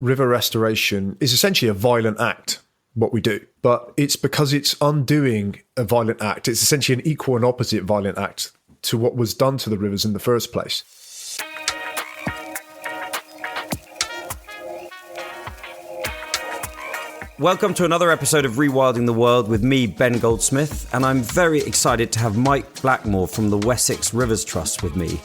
river restoration is essentially a violent act, what we do. But it's because it's undoing a violent act. It's essentially an equal and opposite violent act to what was done to the rivers in the first place. Welcome to another episode of Rewilding the World with me, Ben Goldsmith, and I'm very excited to have Mike Blackmore from the Wessex Rivers Trust with me.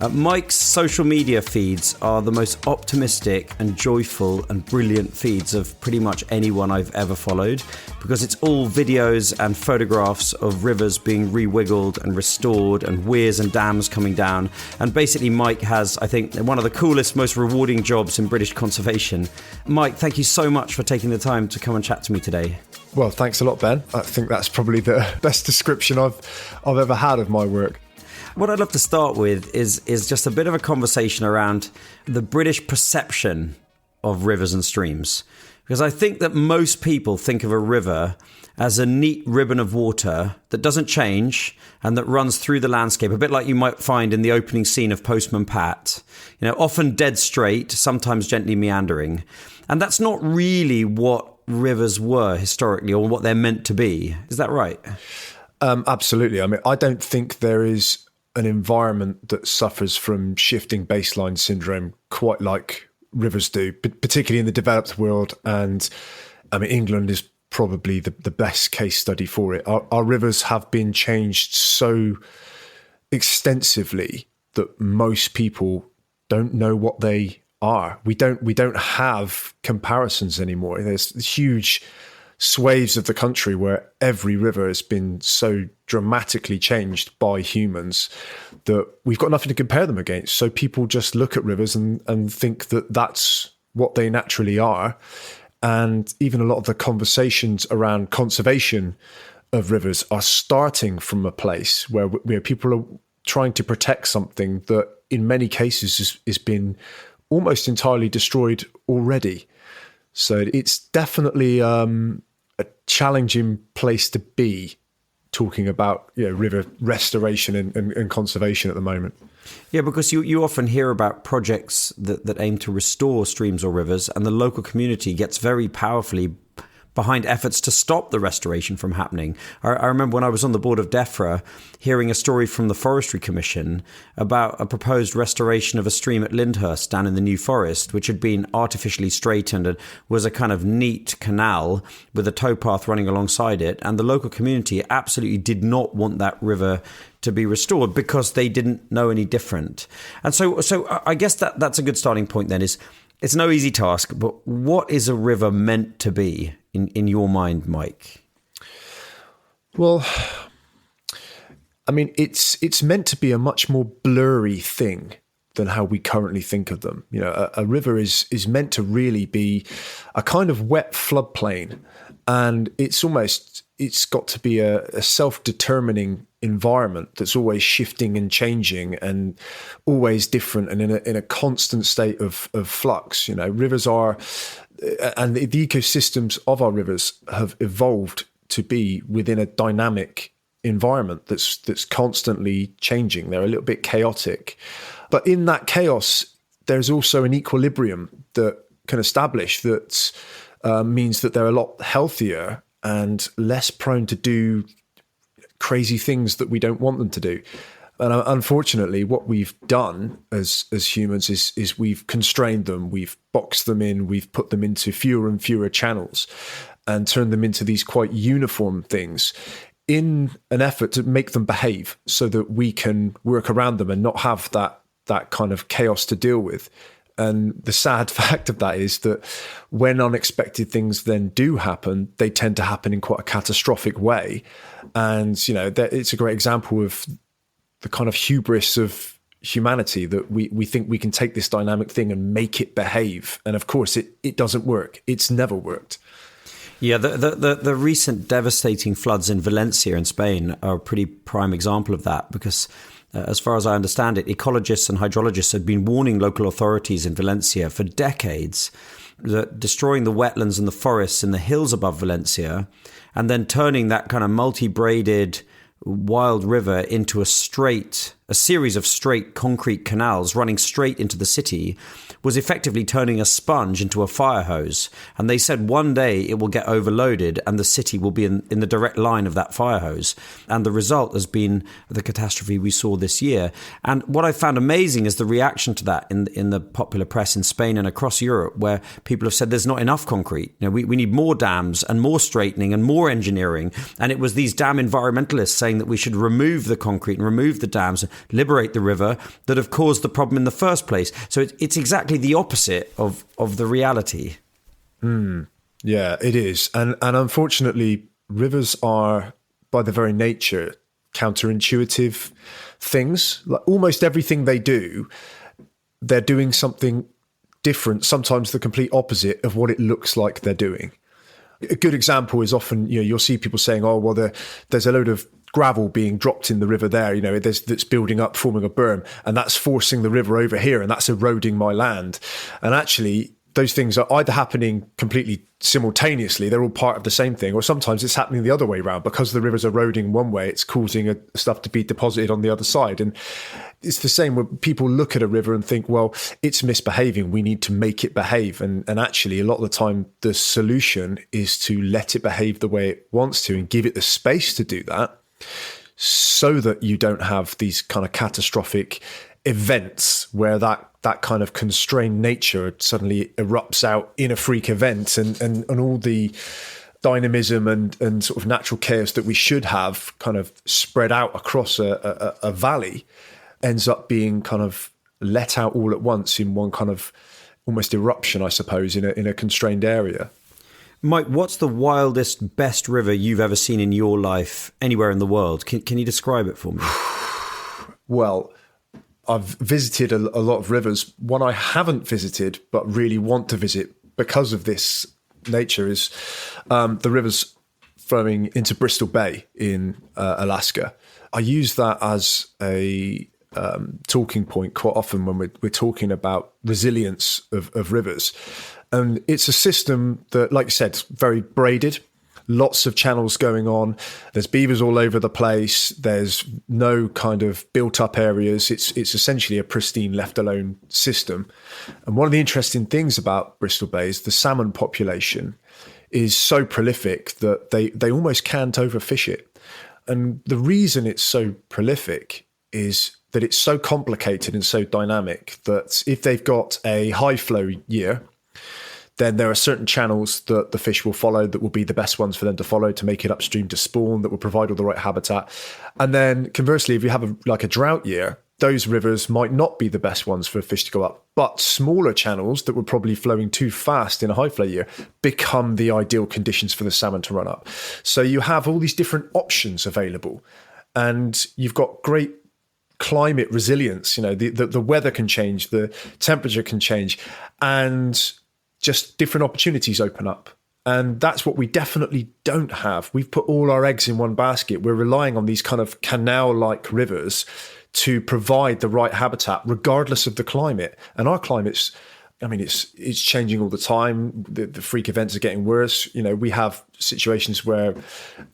Mike's social media feeds are the most optimistic and joyful and brilliant feeds of pretty much anyone I've ever followed, because it's all videos and photographs of rivers being re-wiggled and restored and weirs and dams coming down. And basically Mike has, I think, one of the coolest, most rewarding jobs in British conservation. Mike, thank you so much for taking the time to come and chat to me today. Well, thanks a lot, Ben. I think that's probably the best description I've ever had of my work. What I'd love to start with is just a bit of a conversation around the British perception of rivers and streams. Because I think that most people think of a river as a neat ribbon of water that doesn't change and that runs through the landscape, a bit like you might find in the opening scene of Postman Pat. You know, often dead straight, sometimes gently meandering. And that's not really what rivers were historically or what they're meant to be. Is that right? Absolutely. I mean, I don't think there is an environment that suffers from shifting baseline syndrome quite like rivers do, particularly in the developed world. And I mean, England is probably the best case study for it. Our rivers have been changed so extensively that most people don't know what they are. We don't have comparisons anymore. There's huge swathes of the country where every river has been so dramatically changed by humans that we've got nothing to compare them against. So people just look at rivers and think that that's what they naturally are. And even a lot of the conversations around conservation of rivers are starting from a place where people are trying to protect something that in many cases has been almost entirely destroyed already. So it's definitely a challenging place to be talking about, you know, river restoration and conservation at the moment. Yeah, because you often hear about projects that aim to restore streams or rivers, and the local community gets very powerfully behind efforts to stop the restoration from happening. I remember when I was on the board of DEFRA hearing a story from the Forestry Commission about a proposed restoration of a stream at Lyndhurst down in the New Forest, which had been artificially straightened and was a kind of neat canal with a towpath running alongside it. And the local community absolutely did not want that river to be restored because they didn't know any different. And so I guess that's a good starting point then. It's no easy task, but what is a river meant to be in your mind, Mike? Well, I mean, it's meant to be a much more blurry thing than how we currently think of them. You know, a river is meant to really be a kind of wet floodplain, and it's got to be a self-determining environment that's always shifting and changing and always different and in a constant state of flux. You know, rivers are, and the ecosystems of our rivers have evolved to be within a dynamic environment that's constantly changing. They're a little bit chaotic, but in that chaos, there's also an equilibrium that can establish that means that they're a lot healthier and less prone to do crazy things that we don't want them to do. And unfortunately, what we've done as humans is we've constrained them, we've boxed them in, we've put them into fewer and fewer channels and turned them into these quite uniform things in an effort to make them behave so that we can work around them and not have that kind of chaos to deal with. And the sad fact of that is that when unexpected things then do happen, they tend to happen in quite a catastrophic way. And, you know, it's a great example of the kind of hubris of humanity that we think we can take this dynamic thing and make it behave. And of course, it doesn't work. It's never worked. Yeah, the recent devastating floods in Valencia in Spain are a pretty prime example of that, because as far as I understand it, ecologists and hydrologists had been warning local authorities in Valencia for decades that destroying the wetlands and the forests in the hills above Valencia and then turning that kind of multi-braided wild river into a straight a series of straight concrete canals running straight into the city, was effectively turning a sponge into a fire hose. And they said one day it will get overloaded and the city will be in the direct line of that fire hose. And the result has been the catastrophe we saw this year. And what I found amazing is the reaction to that in the popular press in Spain and across Europe, where people have said there's not enough concrete. We need more dams and more straightening and more engineering. And it was these dam environmentalists saying that we should remove the concrete and remove the dams, liberate the river that have caused the problem in the first place. So it's exactly the opposite of the reality. Yeah, it is. And unfortunately, rivers are, by their very nature, counterintuitive things. Like almost everything they do, they're doing something different, sometimes the complete opposite of what it looks like they're doing. A good example is often, you'll see people saying, oh, well, there's a load of gravel being dropped in the river there, that's building up, forming a berm, and that's forcing the river over here, and that's eroding my land. And actually, those things are either happening completely simultaneously, they're all part of the same thing, or sometimes it's happening the other way around. Because the river's eroding one way, it's causing stuff to be deposited on the other side. And it's the same when people look at a river and think, well, it's misbehaving, we need to make it behave. And actually, a lot of the time, the solution is to let it behave the way it wants to and give it the space to do that, so that you don't have these kind of catastrophic events where that kind of constrained nature suddenly erupts out in a freak event, and all the dynamism and sort of natural chaos that we should have kind of spread out across a valley ends up being kind of let out all at once in one kind of almost eruption, I suppose, in a constrained area. Mike, what's the wildest, best river you've ever seen in your life anywhere in the world? Can you describe it for me? Well, I've visited a lot of rivers. One I haven't visited but really want to visit because of this nature is the rivers flowing into Bristol Bay in Alaska. I use that as a talking point quite often when we're talking about resilience of rivers. And it's a system that, like you said, very braided, lots of channels going on. There's beavers all over the place. There's no kind of built up areas. It's essentially a pristine left alone system. And one of the interesting things about Bristol Bay is the salmon population is so prolific that they almost can't overfish it. And the reason it's so prolific is that it's so complicated and so dynamic that if they've got a high flow year, then there are certain channels that the fish will follow that will be the best ones for them to follow to make it upstream to spawn, that will provide all the right habitat. And then conversely, if you have a drought year, those rivers might not be the best ones for a fish to go up. But smaller channels that were probably flowing too fast in a high flow year become the ideal conditions for the salmon to run up. So you have all these different options available, and you've got great climate resilience. The weather can change, the temperature can change, and just different opportunities open up. And that's what we definitely don't have. We've put all our eggs in one basket. We're relying on these kind of canal-like rivers to provide the right habitat, regardless of the climate. And our climate's, it's changing all the time. The freak events are getting worse. We have situations where,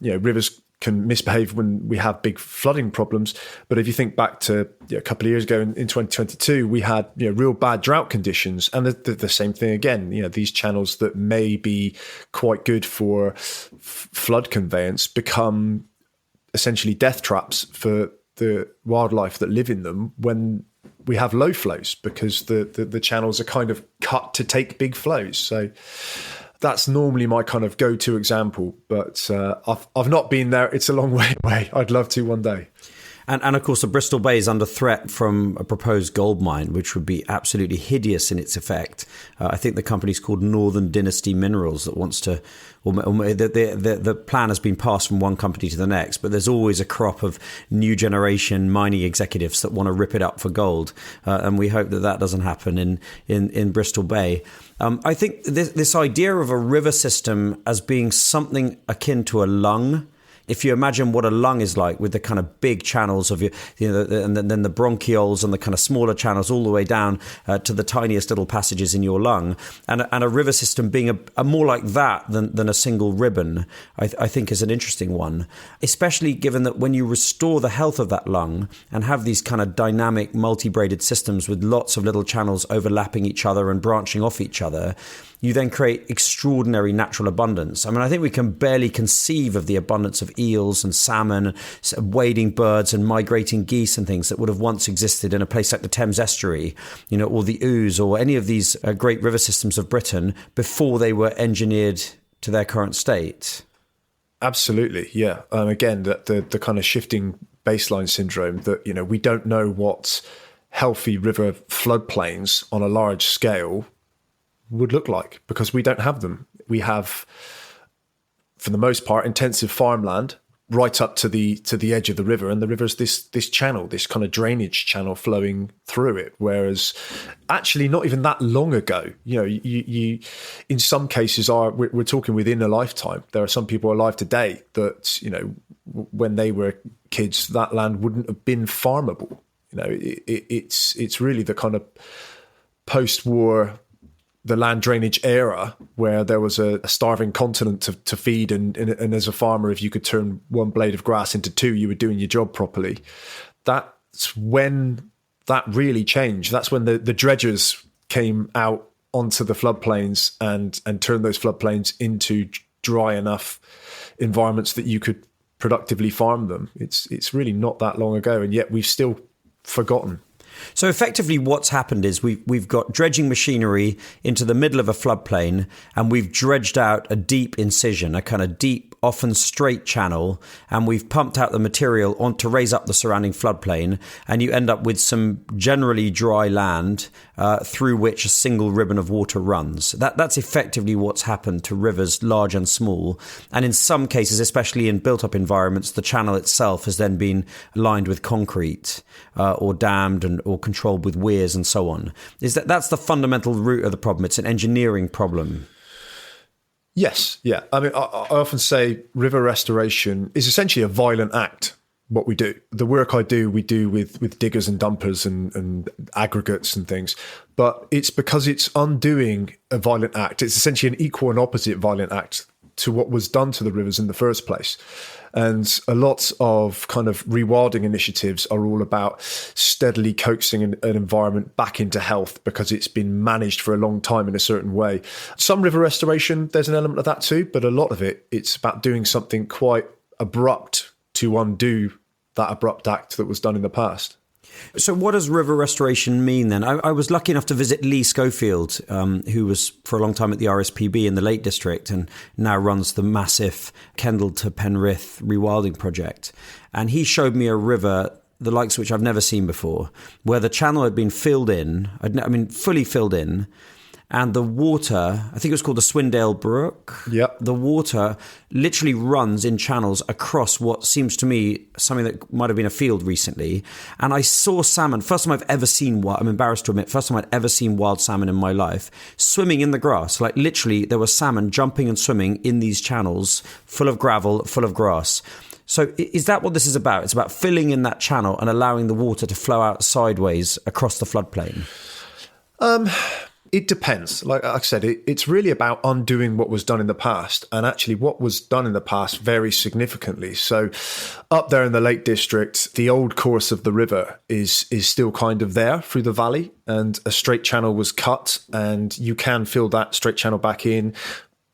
rivers can misbehave when we have big flooding problems. But if you think back to a couple of years ago in 2022, we had real bad drought conditions, and the same thing again. These channels that may be quite good for flood conveyance become essentially death traps for the wildlife that live in them when we have low flows, because the channels are kind of cut to take big flows. So that's normally my kind of go-to example, but I've not been there. It's a long way away. I'd love to one day. And of course, the Bristol Bay is under threat from a proposed gold mine, which would be absolutely hideous in its effect. I think the company's called Northern Dynasty Minerals that wants to, the plan has been passed from one company to the next, but there's always a crop of new generation mining executives that want to rip it up for gold. And we hope that doesn't happen in Bristol Bay. I think this idea of a river system as being something akin to a lung, If you imagine what a lung is like with the kind of big channels of and then the bronchioles and the kind of smaller channels all the way down to the tiniest little passages in your lung, and a river system being a more like that than a single ribbon, I think is an interesting one, especially given that when you restore the health of that lung and have these kind of dynamic multi-braided systems with lots of little channels overlapping each other and branching off each other, you then create extraordinary natural abundance. I mean, I think we can barely conceive of the abundance of eels and salmon, wading birds and migrating geese and things that would have once existed in a place like the Thames Estuary, or the Ouse or any of these great river systems of Britain before they were engineered to their current state. Absolutely, yeah. Again, the kind of shifting baseline syndrome that, we don't know what healthy river floodplains on a large scale would look like because we don't have them. We have, for the most part, intensive farmland right up to the edge of the river, and the river's this channel, this kind of drainage channel flowing through it. Whereas, actually, not even that long ago, you in some cases we're talking within a lifetime. There are some people alive today that when they were kids, that land wouldn't have been farmable. It's really the kind of post-war, the land drainage era where there was a starving continent to feed, and as a farmer, if you could turn one blade of grass into two, you were doing your job properly. That's when that really changed. That's when the dredgers came out onto the floodplains and turned those floodplains into dry enough environments that you could productively farm them. It's really not that long ago, and yet we've still forgotten. So effectively what's happened is we've got dredging machinery into the middle of a floodplain, and we've dredged out a deep incision, a kind of deep, often straight channel, and we've pumped out the material on to raise up the surrounding floodplain, and you end up with some generally dry land through which a single ribbon of water runs. That's effectively what's happened to rivers large and small, and in some cases, especially in built-up environments, the channel itself has then been lined with concrete or dammed or controlled with weirs and so on. That's the fundamental root of the problem? It's an engineering problem. Yes, yeah. I mean, I often say river restoration is essentially a violent act, what we do. The work we do with diggers and dumpers and aggregates and things. But it's because it's undoing a violent act. It's essentially an equal and opposite violent act to what was done to the rivers in the first place. And a lot of kind of rewilding initiatives are all about steadily coaxing an environment back into health because it's been managed for a long time in a certain way. Some river restoration, there's an element of that too, but a lot of it's about doing something quite abrupt to undo that abrupt act that was done in the past. So what does river restoration mean then? I was lucky enough to visit Lee Schofield, who was for a long time at the RSPB in the Lake District and now runs the massive Kendal to Penrith Rewilding project. And he showed me a river, the likes of which I've never seen before, where the channel had been filled in, fully filled in, and the water, I think it was called the Swindale Brook. Yep. The water literally runs in channels across what seems to me something that might have been a field recently. And I saw salmon, first time I've ever seen, I'm embarrassed to admit, first time I'd ever seen wild salmon in my life, swimming in the grass. Like literally there were salmon jumping and swimming in these channels full of gravel, full of grass. So is that what this is about? It's about filling in that channel and allowing the water to flow out sideways across the floodplain. It depends. Like I said, it's really about undoing what was done in the past. And actually what was done in the past varies significantly. So up there in the Lake District, the old course of the river is still kind of there through the valley, and a straight channel was cut, and you can fill that straight channel back in,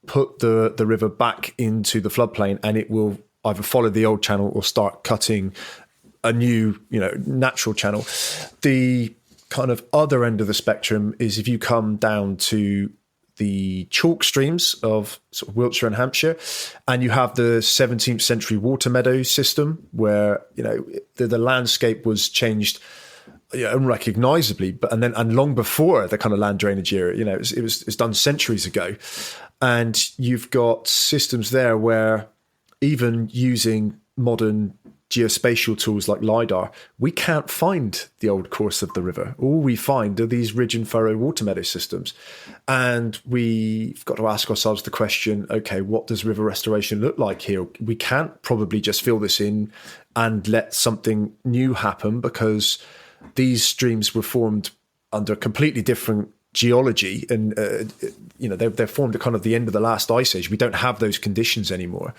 put the river back into the floodplain, and it will either follow the old channel or start cutting a new, natural channel. The kind of other end of the spectrum is if you come down to the chalk streams of sort of Wiltshire and Hampshire, and you have the 17th century water meadow system where the landscape was changed unrecognizably, and long before the kind of land drainage era. It was done centuries ago, and you've got systems there where even using modern geospatial tools like LiDAR, we can't find the old course of the river. All we find are these ridge and furrow water meadow systems. And we've got to ask ourselves the question, okay, what does river restoration look like here? We can't probably just fill this in and let something new happen, because these streams were formed under completely different geology, and they're formed at kind of the end of the last ice age. We don't have those conditions anymore.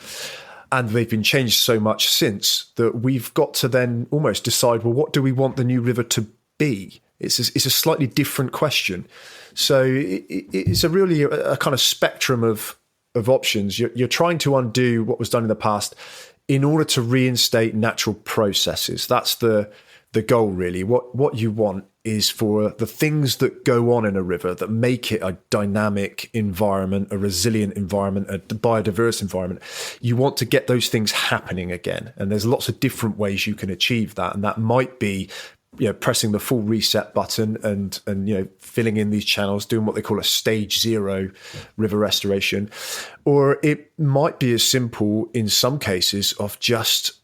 And they've been changed so much since that we've got to then almost decide, well, what do we want the new river to be? It's a slightly different question. So it's really a kind of spectrum of options. You're trying to undo what was done in the past in order to reinstate natural processes. That's the goal, really. What you want is for the things that go on in a river that make it a dynamic environment, a resilient environment, a biodiverse environment. You want to get those things happening again. And there's lots of different ways you can achieve that. And that might be, pressing the full reset button and filling in these channels, doing what they call a stage 0 river restoration. Or it might be as simple in some cases of just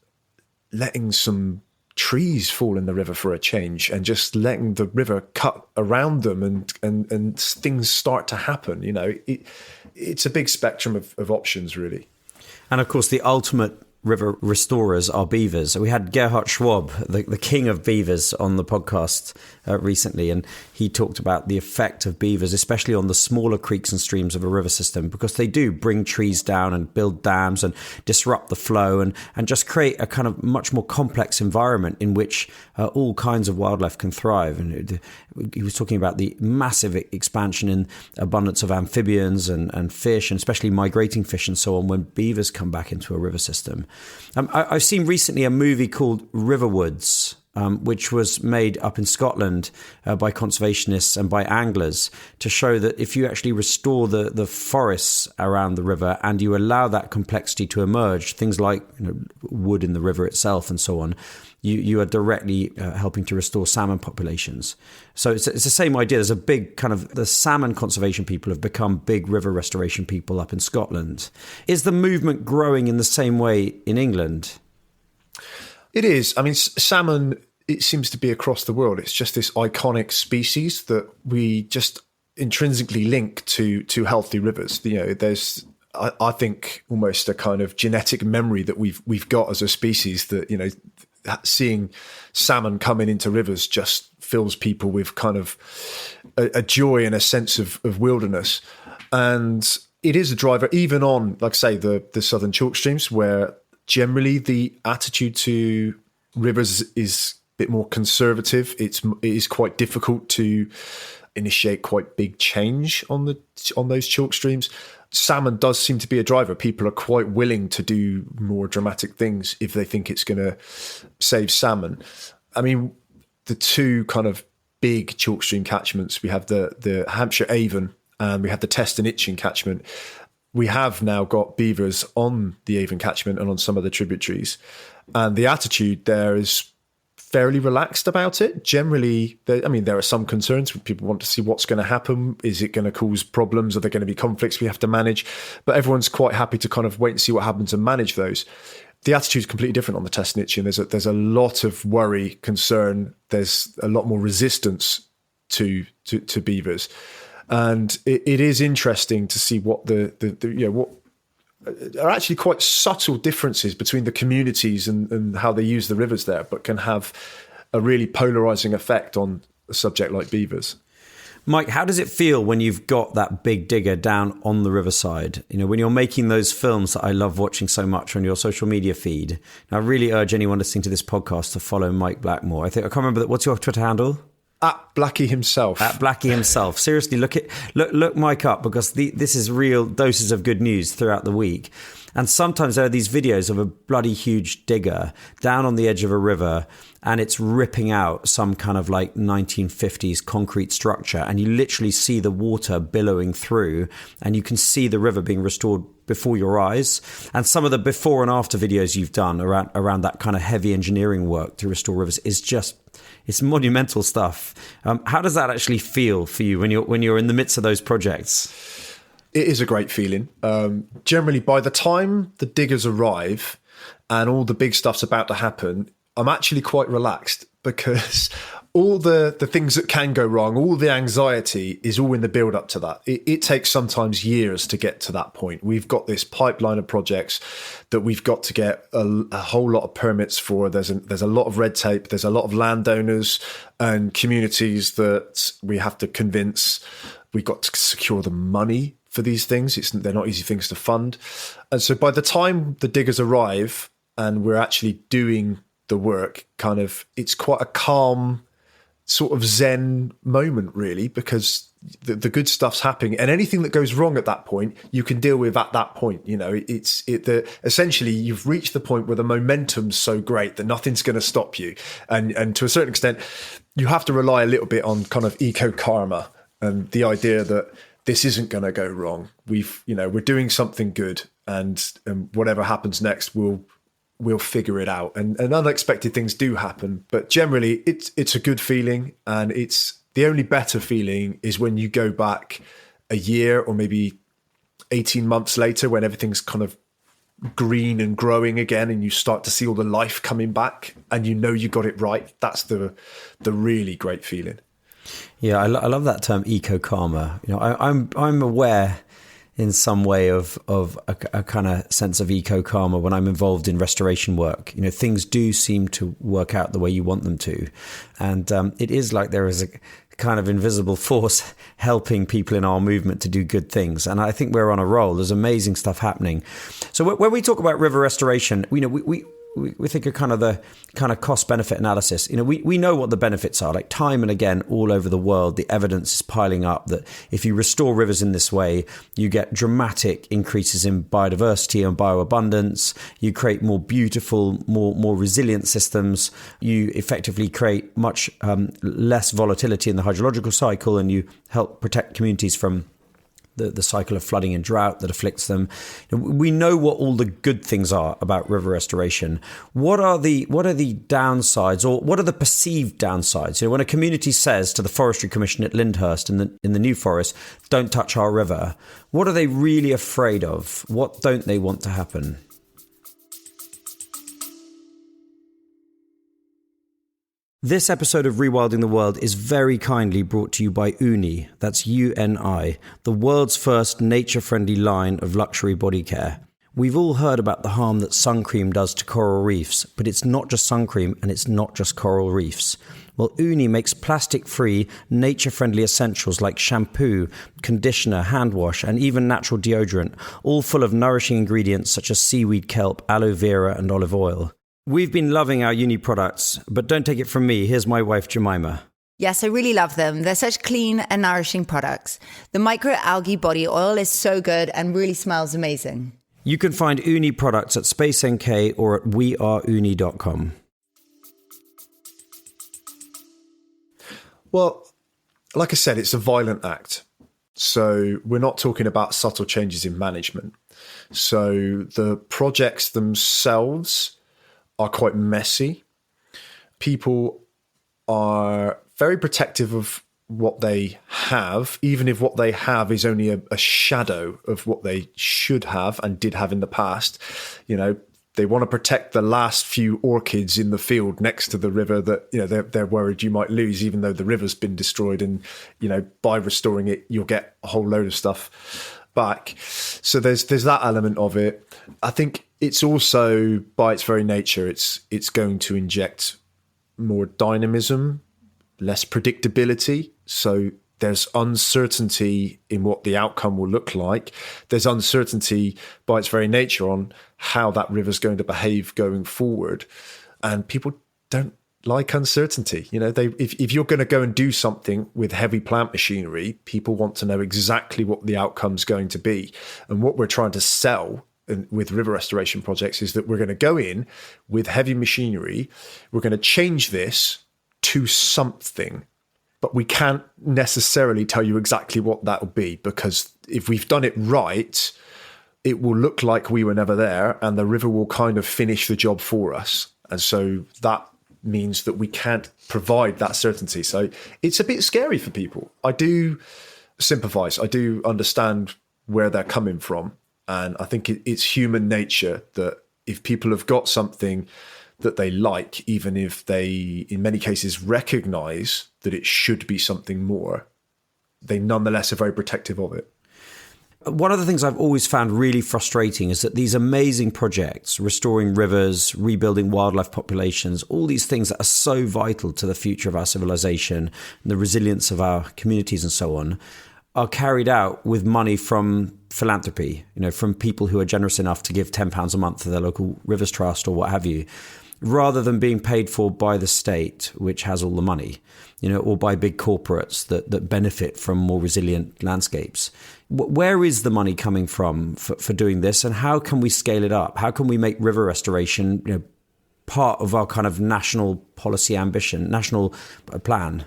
letting some trees fall in the river for a change, and just letting the river cut around them, and things start to happen. It's a big spectrum of options, really. And of course, the ultimate river restorers are beavers. We had Gerhard Schwab, the king of beavers, on the podcast recently, and he talked about the effect of beavers, especially on the smaller creeks and streams of a river system, because they do bring trees down and build dams and disrupt the flow, and just create a kind of much more complex environment in which all kinds of wildlife can thrive. And he was talking about the massive expansion in abundance of amphibians and fish, and especially migrating fish and so on, when beavers come back into a river system. I've seen recently a movie called Riverwoods, which was made up in Scotland by conservationists and by anglers, to show that if you actually restore the forests around the river and you allow that complexity to emerge, things like wood in the river itself and so on, you are directly helping to restore salmon populations. So it's the same idea. There's a big kind of, the salmon conservation people have become big river restoration people up in Scotland. Is the movement growing in the same way in England? It is. I mean, salmon, it seems to be across the world. It's just this iconic species that we just intrinsically link to healthy rivers. There's, I think, almost a kind of genetic memory that we've got as a species, that, seeing salmon coming into rivers just fills people with kind of a joy and a sense of wilderness. And it is a driver, even on, like I say, the southern chalk streams, where generally the attitude to rivers is a bit more conservative. It is quite difficult to initiate quite big change on those chalk streams. Salmon does seem to be a driver. People are quite willing to do more dramatic things if they think it's going to save salmon. I mean, the two kind of big chalk stream catchments, we have the Hampshire Avon and we have the Test and Itchen catchment. We have now got beavers on the Avon catchment and on some of the tributaries. And the attitude there is fairly relaxed about it. Generally, there are some concerns. People want to see what's going to happen. Is it going to cause problems? Are there going to be conflicts we have to manage? But everyone's quite happy to kind of wait and see what happens and manage those. The attitude is completely different on the Test and Itchen. There's a lot of worry, concern. There's a lot more resistance to beavers. And it is interesting to see what what are actually quite subtle differences between the communities and how they use the rivers there, but can have a really polarizing effect on a subject like beavers. Mike, how does it feel when you've got that big digger down on the riverside? When you're making those films that I love watching so much on your social media feed. And I really urge anyone listening to this podcast to follow Mike Blackmore. I can't remember what's your Twitter handle? At Blackie himself. At Blackie himself. Seriously, look Mike up, because this is real doses of good news throughout the week. And sometimes there are these videos of a bloody huge digger down on the edge of a river, and it's ripping out some kind of like 1950s concrete structure, and you literally see the water billowing through, and you can see the river being restored before your eyes. And some of the before and after videos you've done around that kind of heavy engineering work to restore rivers is just, it's monumental stuff. How does that actually feel for you when you're in the midst of those projects? It is a great feeling. Generally, by the time the diggers arrive, and all the big stuff's about to happen, I'm actually quite relaxed, because all the things that can go wrong, all the anxiety is all in the build up to that. It takes sometimes years to get to that point. We've got this pipeline of projects that we've got to get a whole lot of permits for. There's a lot of red tape. There's a lot of landowners and communities that we have to convince. We've got to secure the money for these things. They're not easy things to fund. And so by the time the diggers arrive and we're actually doing the work, it's quite a calm, sort of zen moment, really, because the good stuff's happening, and anything that goes wrong at that point you can deal with at that point. Essentially you've reached the point where the momentum's so great that nothing's going to stop you, and to a certain extent you have to rely a little bit on kind of eco karma and the idea that this isn't going to go wrong. We're doing something good, and whatever happens next, we'll figure it out. And unexpected things do happen, but generally it's a good feeling. And it's the only better feeling is when you go back a year or maybe 18 months later, when everything's kind of green and growing again, and you start to see all the life coming back, and you got it right. That's the really great feeling. Yeah, I love that term, eco karma. I'm aware in some way of a kind of sense of eco karma when I'm involved in restoration work. Things do seem to work out the way you want them to, and it is like there is a kind of invisible force helping people in our movement to do good things. And I think we're on a roll. There's amazing stuff happening. So when we talk about river restoration, we think of kind of the kind of cost benefit analysis. We know what the benefits are. Like, time and again, all over the world, the evidence is piling up that if you restore rivers in this way, you get dramatic increases in biodiversity and bioabundance. You create more beautiful, more resilient systems. You effectively create much less volatility in the hydrological cycle, and you help protect communities from the cycle of flooding and drought that afflicts them. We know what all the good things are about river restoration. What are the downsides, or what are the perceived downsides? When a community says to the Forestry Commission at Lyndhurst in the New Forest, "Don't touch our river," what are they really afraid of? What don't they want to happen? This episode of Rewilding the World is very kindly brought to you by Uni, that's UNI, the world's first nature-friendly line of luxury body care. We've all heard about the harm that sun cream does to coral reefs, but it's not just sun cream and it's not just coral reefs. Well, Uni makes plastic-free, nature-friendly essentials like shampoo, conditioner, hand wash, and even natural deodorant, all full of nourishing ingredients such as seaweed kelp, aloe vera, and olive oil. We've been loving our Uni products, but don't take it from me. Here's my wife, Jemima. Yes, I really love them. They're such clean and nourishing products. The microalgae body oil is so good and really smells amazing. You can find Uni products at Space NK or at weareuni.com. Well, like I said, it's a violent act. So we're not talking about subtle changes in management. So the projects themselves are quite messy. People are very protective of what they have, even if what they have is only a shadow of what they should have and did have in the past. They want to protect the last few orchids in the field next to the river that, they're worried you might lose, even though the river's been destroyed. And, by restoring it, you'll get a whole load of stuff back. So there's that element of it. I think it's also, by its very nature, it's going to inject more dynamism, less predictability. So there's uncertainty in what the outcome will look like. There's uncertainty by its very nature on how that river's going to behave going forward. And people don't like uncertainty. If you're going to go and do something with heavy plant machinery, people want to know exactly what the outcome's going to be. And what we're trying to sell with river restoration projects is that we're going to go in with heavy machinery. We're going to change this to something, but we can't necessarily tell you exactly what that will be, because if we've done it right, it will look like we were never there, and the river will kind of finish the job for us. And so that means that we can't provide that certainty. So it's a bit scary for people. I do sympathize. I do understand where they're coming from. And I think it's human nature that if people have got something that they like, even if they, in many cases, recognize that it should be something more, they nonetheless are very protective of it. One of the things I've always found really frustrating is that these amazing projects, restoring rivers, rebuilding wildlife populations, all these things that are so vital to the future of our civilization and the resilience of our communities and so on, are carried out with money from philanthropy, from people who are generous enough to give £10 a month to their local Rivers Trust or what have you, rather than being paid for by the state, which has all the money, or by big corporates that benefit from more resilient landscapes. Where is the money coming from for doing this, and how can we scale it up? How can we make river restoration, part of our kind of national policy ambition, national plan?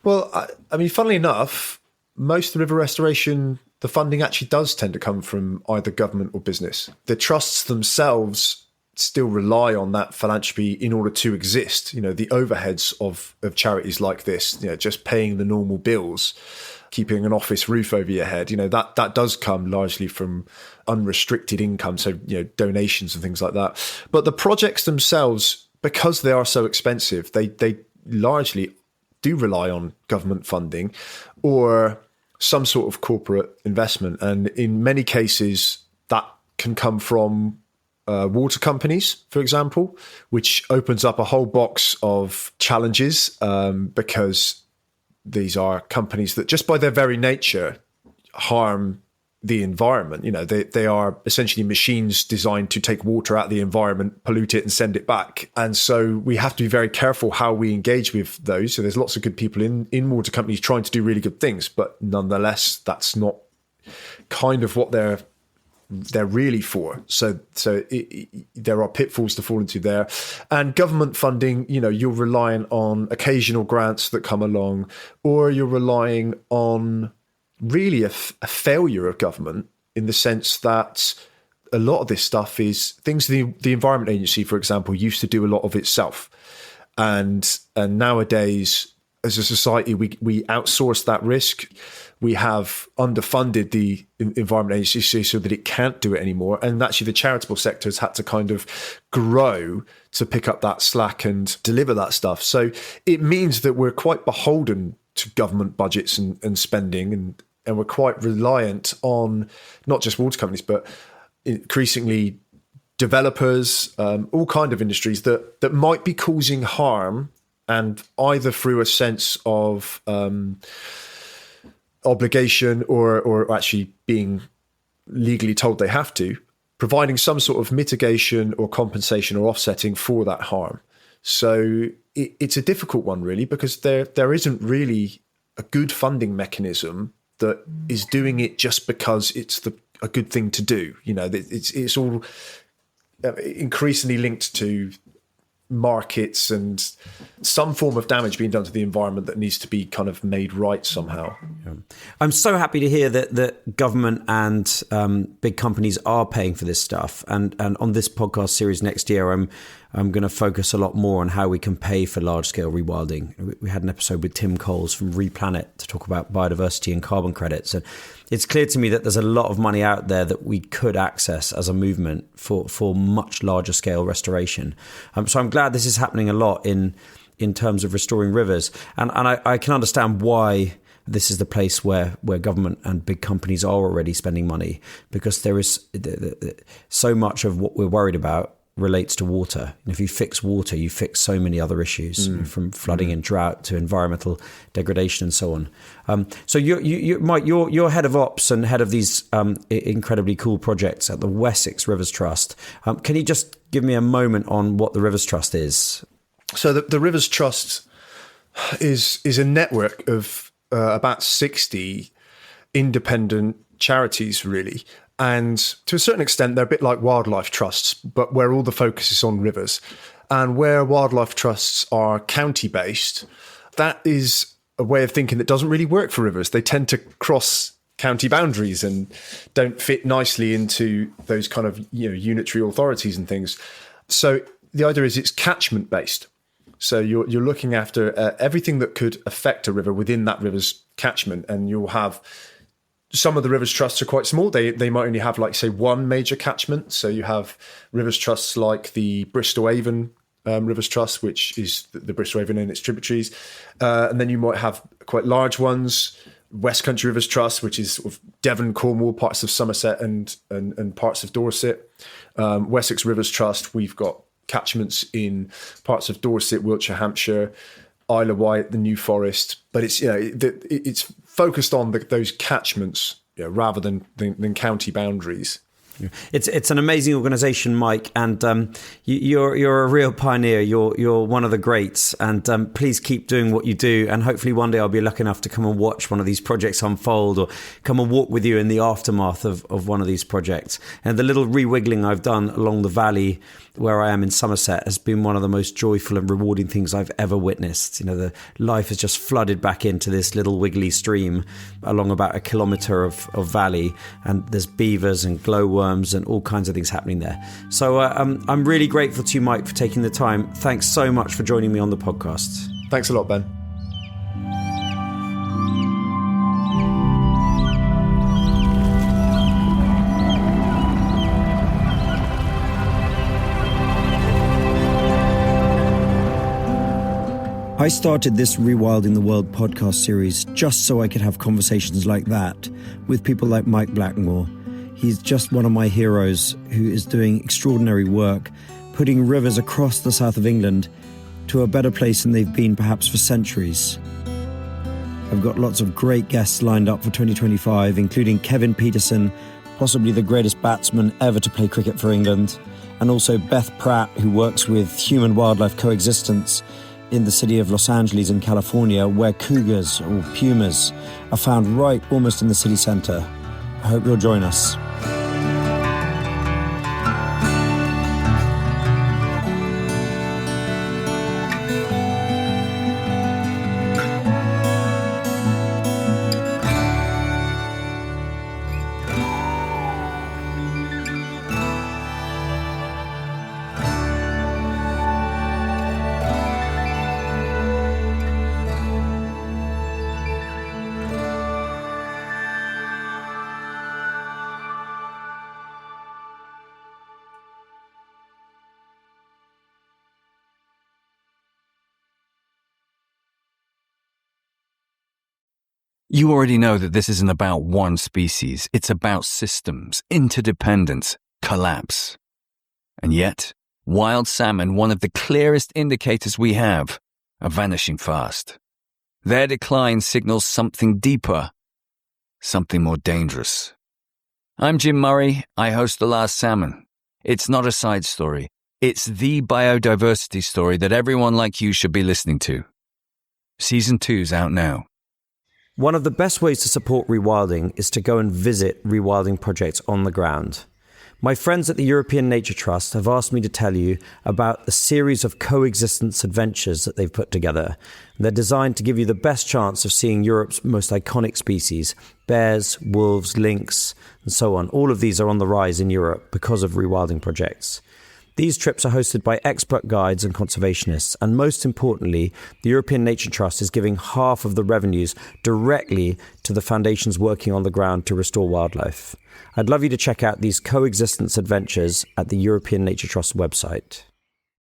Well, I mean, funnily enough, most of the river restoration, the funding actually does tend to come from either government or business. The trusts themselves still rely on that philanthropy in order to exist. The overheads of charities like this, just paying the normal bills, keeping an office roof over your head, that does come largely from unrestricted income, so donations and things like that. But the projects themselves, because they are so expensive, they largely do rely on government funding or some sort of corporate investment, and in many cases that can come from water companies, for example, which opens up a whole box of challenges because these are companies that just by their very nature harm the environment. They are essentially machines designed to take water out of the environment, pollute it and send it back. And so we have to be very careful how we engage with those. So there's lots of good people in water companies trying to do really good things, but nonetheless, that's not kind of what they're really for. So there are pitfalls to fall into there. And government funding, you're relying on occasional grants that come along, or you're relying on really a failure of government in the sense that a lot of this stuff is things the Environment Agency, for example, used to do a lot of itself. And nowadays, as a society, we outsource that risk. We have underfunded the Environment Agency so that it can't do it anymore. And actually the charitable sector has had to kind of grow to pick up that slack and deliver that stuff. So it means that we're quite beholden to government budgets and spending, and we're quite reliant on not just water companies, but increasingly developers, all kind of industries that might be causing harm, and either through a sense of obligation or actually being legally told they have to, providing some sort of mitigation or compensation or offsetting for that harm. So it's a difficult one, really, because there isn't really a good funding mechanism that is doing it just because it's a good thing to do. It's all increasingly linked to markets and some form of damage being done to the environment that needs to be kind of made right somehow. Yeah. I'm so happy to hear that government and big companies are paying for this stuff. And on this podcast series next year, I'm going to focus a lot more on how we can pay for large-scale rewilding. We had an episode with Tim Coles from Replanet to talk about biodiversity and carbon credits. And it's clear to me that there's a lot of money out there that we could access as a movement for much larger scale restoration. So I'm glad this is happening a lot in terms of restoring rivers. And I can understand why this is the place where government and big companies are already spending money, because there is so much of what we're worried about relates to water. And if you fix water, you fix so many other issues, from flooding and drought to environmental degradation and so on. So Mike, you're head of ops and head of these incredibly cool projects at the Wessex Rivers Trust. Can you just give me a moment on what the Rivers Trust is? So the Rivers Trust is a network of about 60 independent charities, really. And to a certain extent, they're a bit like wildlife trusts, but where all the focus is on rivers. And where wildlife trusts are county-based, that is a way of thinking that doesn't really work for rivers. They tend to cross county boundaries and don't fit nicely into those kind of unitary authorities and things. So the idea is it's catchment-based. So you're looking after everything that could affect a river within that river's catchment, and you'll have some of the rivers trusts are quite small. They might only have, like, say, one major catchment. So you have rivers trusts like the Bristol Avon Rivers Trust, which is the Bristol Avon and its tributaries. And then you might have quite large ones, West Country Rivers Trust, which is sort of Devon, Cornwall, parts of Somerset and parts of Dorset. Wessex Rivers Trust, we've got catchments in parts of Dorset, Wiltshire, Hampshire, Isle of Wight, the New Forest. But it's, it's focused on those catchments, rather than county boundaries. It's an amazing organisation, Mike, and you're a real pioneer. You're one of the greats, and please keep doing what you do. And hopefully one day I'll be lucky enough to come and watch one of these projects unfold, or come and walk with you in the aftermath of one of these projects. And the little rewiggling I've done along the valley where I am in Somerset has been one of the most joyful and rewarding things I've ever witnessed. The life has just flooded back into this little wiggly stream along about a kilometre of valley, and there's beavers and glowworms and all kinds of things happening there. So I'm really grateful to you, Mike, for taking the time. Thanks so much for joining me on the podcast. Thanks a lot, Ben. I started this Rewilding the World podcast series just so I could have conversations like that with people like Mike Blackmore. He's just one of my heroes who is doing extraordinary work, putting rivers across the south of England to a better place than they've been perhaps for centuries. I've got lots of great guests lined up for 2025, including Kevin Peterson, possibly the greatest batsman ever to play cricket for England, and also Beth Pratt, who works with human-wildlife coexistence in the city of Los Angeles in California, where cougars or pumas are found right almost in the city centre. I hope you'll join us. You already know that this isn't about one species. It's about systems, interdependence, collapse. And yet, wild salmon, one of the clearest indicators we have, are vanishing fast. Their decline signals something deeper, something more dangerous. I'm Jim Murray. I host The Last Salmon. It's not a side story. It's the biodiversity story that everyone like you should be listening to. Season 2's out now. One of the best ways to support rewilding is to go and visit rewilding projects on the ground. My friends at the European Nature Trust have asked me to tell you about the series of coexistence adventures that they've put together. They're designed to give you the best chance of seeing Europe's most iconic species: bears, wolves, lynx, and so on. All of these are on the rise in Europe because of rewilding projects. These trips are hosted by expert guides and conservationists, and most importantly, the European Nature Trust is giving half of the revenues directly to the foundations working on the ground to restore wildlife. I'd love you to check out these coexistence adventures at the European Nature Trust website.